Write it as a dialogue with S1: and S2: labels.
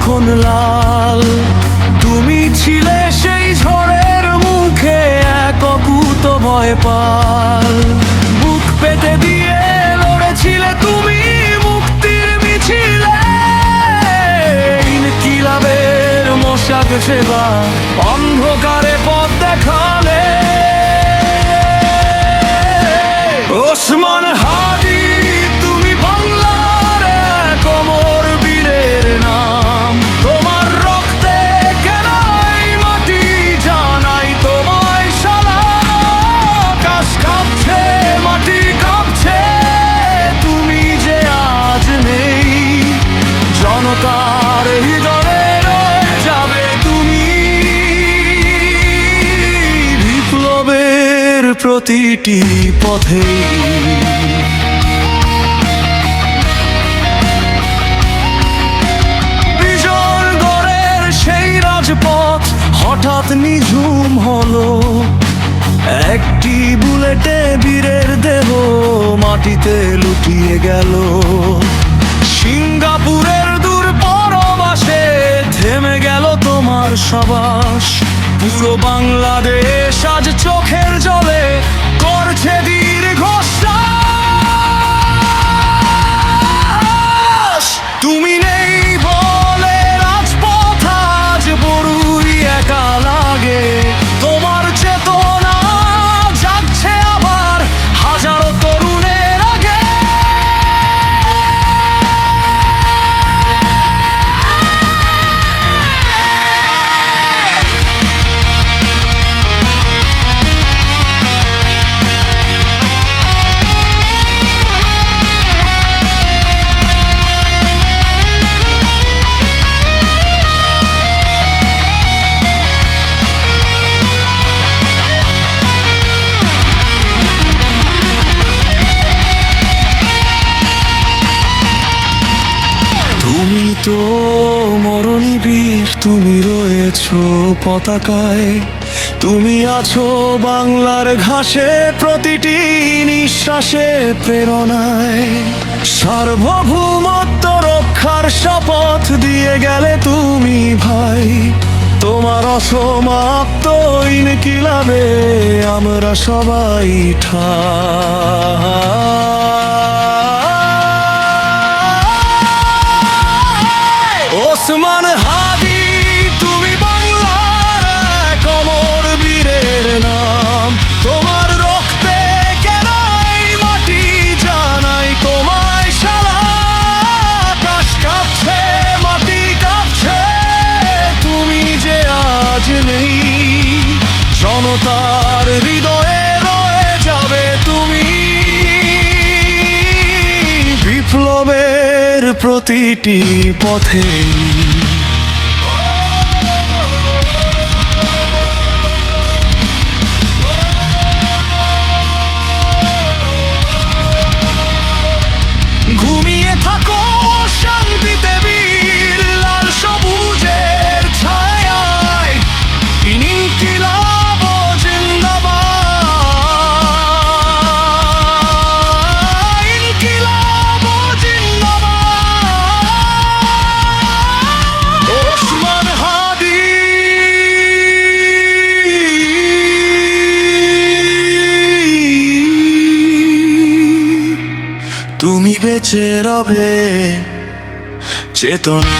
S1: তখন লাল। তুমি ছিলে সেই ঝড়ের মুখে এক অকুত ভয় পাল। বুক পেতে দিয়ে লড়েছিলে তুমি মুক্তির মিছিলে। ইনকিলাবের মশাক সেবা অন্ধকারে পথ দেখালে। ওসমান হাদি তুমি বাংলার এক অমর বীরের নাম। তোমার রক্তে কেনাই মাটি জানাই তোমায় সালাম। আকাশ কাঁপছে, মাটি কাঁপছে, তুমি যে আজ নেই। জনতার হৃদয়ে রয়ে যাবে তুমি। বিপ্লবের প্রতিটি পথে বিজয়গড়ের সেই রাজপথ হঠাৎ নিঝুম হলো। একটি বুলেটে বীরের দেহ মাটিতে লুটিয়ে গেল। সিঙ্গাপুরের দূর পরবাসে থেমে গেল তোমার সাবাস। পুরো বাংলাদেশ আজ চোখের জলে করছে দীর্ঘশ্বাস। তুমি নেই বলে রাজপথ আজ বড়ই একা লাগে। তোমার চেতনা জাগছে আবার হাজারো তরুণের আগে। তুমি তো মরণী বীর, তুমি রয়েছো পতাকায়। তুমি আছো বাংলার ঘাসে প্রতিটি নিঃশ্বাসে প্রেরণায়। সার্বভৌমত্ব রক্ষার শপথ দিয়ে গেলে তুমি ভাই। তোমার অসমাপ্ত ইনকিলাবে আমরা সবাই ওসমান হাদি তুমি বাংলার এক অমর বীরের নাম। তোমার রক্তে কেনাই মাটি জানাই তোমায় সালাম। আকাশ কাঁপছে, মাটি কাঁপছে, তুমি যে আজ নেই। জনতার হৃদয়ে রয়ে যাবে তুমি। বিপ্লবের প্রতিটি পথে ঘুমিয়ে থাকো শান্তিতে বীর, লাল সবুজের ছায়ায়। ইনকিলাব জিন্দাবাদ, ইনকিলাব জিন্দাবাদ। ওসমান হাদি তুমি বেঁচে রবে চেতনা।